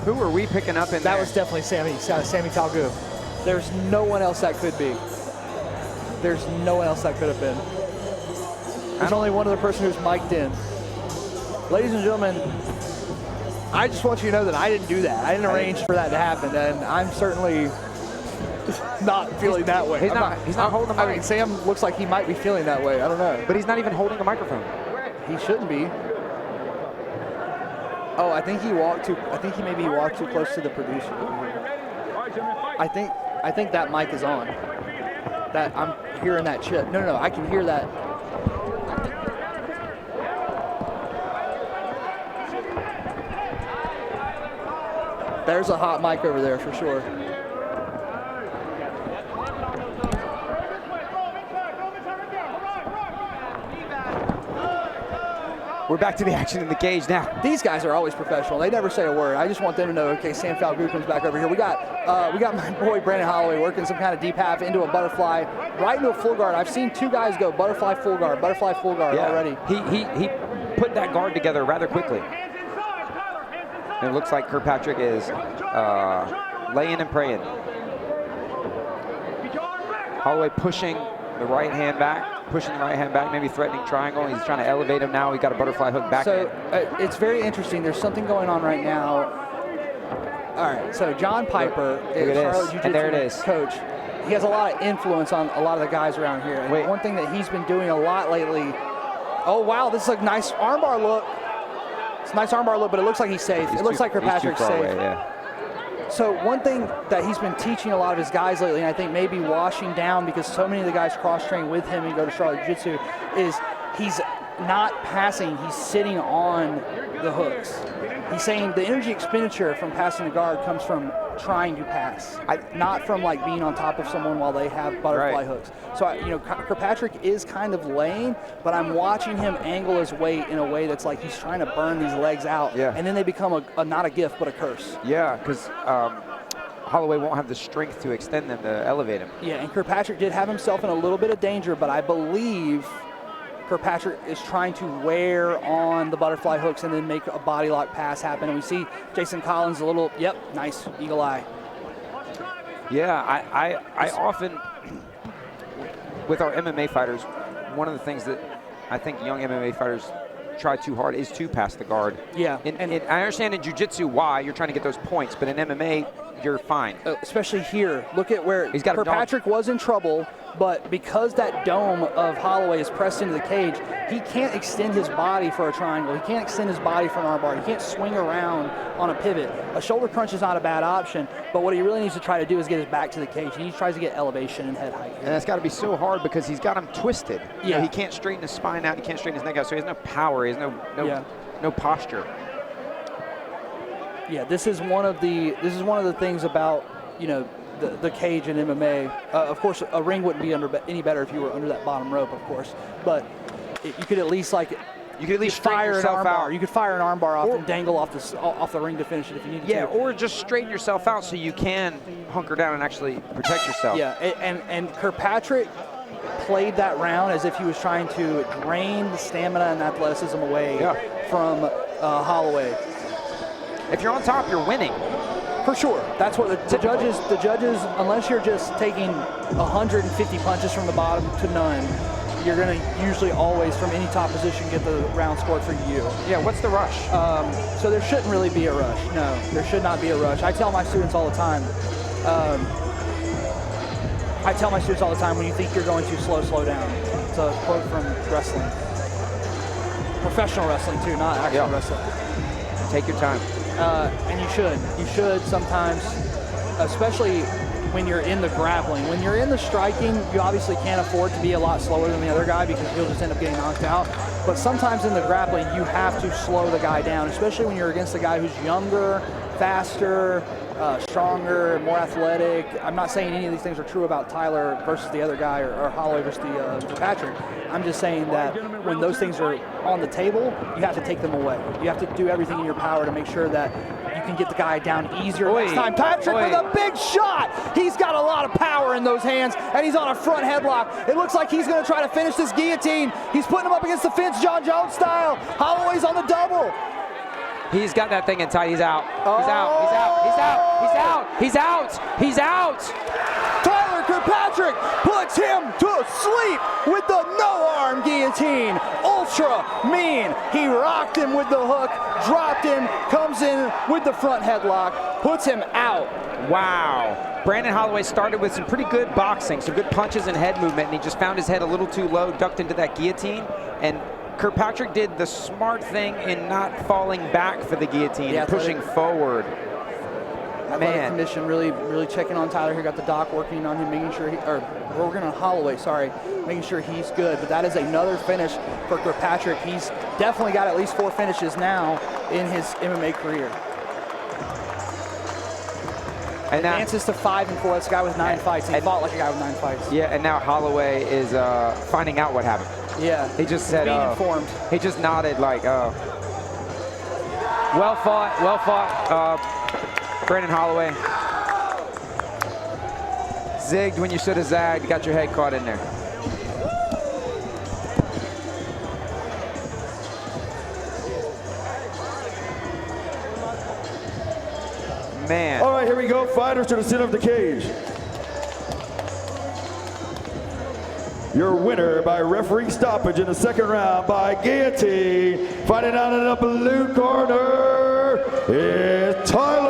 Who were we picking up in That there? was definitely Sammy Talgu. There's no one else that could be. There's no one else that could have been. There's only one other person who's mic'd in. Ladies and gentlemen, I just want you to know that I didn't do that. I didn't arrange for that to happen, and I'm certainly not feeling that way. He's not holding the mic. I mean, Sam looks like he might be feeling that way. I don't know. But he's not even holding a microphone. He shouldn't be. Oh, I think maybe walked too close to the producer. I think that mic is on. That I'm hearing that chip. No, I can hear that. There's a hot mic over there for sure. We're back to the action in the cage now. These guys are always professional. They never say a word. I just want them to know, okay, Sam Falgout comes back over here. We got my boy Brandon Holloway working some kind of deep half into a butterfly, right into a full guard. I've seen two guys go butterfly full guard already. He put that guard together rather quickly. And it looks like Kirkpatrick is laying and praying. Holloway pushing the right hand back. Maybe threatening triangle. He's trying to elevate him now. He's got a butterfly hook back. So it's very interesting. There's something going on right now. All right, so John Piper is Charlotte Jiu-Jitsu coach. He has a lot of influence on a lot of the guys around here. And one thing that he's been doing a lot lately. Oh wow, this is a nice armbar look. It's a nice armbar look, but it looks like he's safe. It looks like Kirkpatrick's safe. Away, yeah. So one thing that he's been teaching a lot of his guys lately, and I think maybe washing down because so many of the guys cross-train with him and go to Charlotte Jiu-Jitsu, is he's not passing, he's sitting on the hooks. He's saying the energy expenditure from passing the guard comes from trying to pass, not from like being on top of someone while they have butterfly hooks. So, Kirkpatrick is kind of laying, but I'm watching him angle his weight in a way that's like he's trying to burn these legs out, and then they become not a gift, but a curse. Yeah, because Holloway won't have the strength to extend them to elevate him. Yeah, and Kirkpatrick did have himself in a little bit of danger, but I believe Kirkpatrick is trying to wear on the butterfly hooks and then make a body lock pass happen. And we see Jason Collins a little, nice, eagle eye. Yeah, I often, with our MMA fighters, one of the things that I think young MMA fighters try too hard is to pass the guard. Yeah. And I understand in jiu-jitsu why you're trying to get those points, but in MMA, you're fine. Especially here. Look at where Kirkpatrick was in trouble, but because that dome of Holloway is pressed into the cage, he can't extend his body for a triangle. He can't extend his body for an armbar. He can't swing around on a pivot. A shoulder crunch is not a bad option, but what he really needs to try to do is get his back to the cage. He tries to get elevation and head height. And that's got to be so hard because he's got him twisted. Yeah. He can't straighten his spine out. He can't straighten his neck out, so he has no power. He has no posture. Yeah, this is one of the things about the cage in MMA. Of course, a ring wouldn't be any better if you were under that bottom rope, of course. But you could at least fire an armbar. You could fire an armbar off and dangle off the ring to finish it if you needed to. Yeah, or just straighten yourself out so you can hunker down and actually protect yourself. Yeah, and Kirkpatrick played that round as if he was trying to drain the stamina and athleticism away from Holloway. If you're on top, you're winning. For sure. That's what the judges, unless you're just taking 150 punches from the bottom to none, you're going to usually always, from any top position, get the round scored for you. Yeah, what's the rush? So there shouldn't really be a rush. No, there should not be a rush. I tell my students all the time, when you think you're going too slow down. It's a quote from wrestling. Professional wrestling, too, not actual wrestling. Take your time. And you should. You should sometimes, especially when you're in the grappling. When you're in the striking, you obviously can't afford to be a lot slower than the other guy because he'll just end up getting knocked out. But sometimes in the grappling, you have to slow the guy down, especially when you're against a guy who's younger, faster, stronger, more athletic. I'm not saying any of these things are true about Tyler versus the other guy or Holloway versus the Patrick. I'm just saying that when those things are on the table, you have to take them away. You have to do everything in your power to make sure that you can get the guy down easier next time. Patrick with a big shot. He's got a lot of power in those hands, and he's on a front headlock. It looks like he's going to try to finish this guillotine. He's putting him up against the fence, John Jones style. Holloway's on the double. He's got that thing in tight. He's out. He's out. He's out. He's out. He's out. He's out. He's out. Tyler Kirkpatrick puts him to sleep with the no-arm guillotine. Ultra mean. He rocked him with the hook, dropped him, comes in with the front headlock, puts him out. Wow. Brandon Holloway started with some pretty good boxing, some good punches and head movement, and he just found his head a little too low, ducked into that guillotine, and Kirkpatrick did the smart thing in not falling back for the guillotine and pushing forward. Athletic Commission really checking on Tyler here. Got the doc working on him, making sure working on Holloway, sorry, making sure he's good. But that is another finish for Kirkpatrick. He's definitely got at least 4 finishes now in his MMA career. And advances to 5-4. This guy with 9 fights. He fought like a guy with 9 fights. Yeah, and now Holloway is finding out what happened. Yeah. He just said, being informed. He just nodded like, oh. Well fought, Brandon Holloway. Zigged when you should have zagged. Got your head caught in there. Man. All right, here we go. Fighters to the center of the cage. Your winner by referee stoppage in the second round by guillotine. Fighting out in the blue corner is Tyler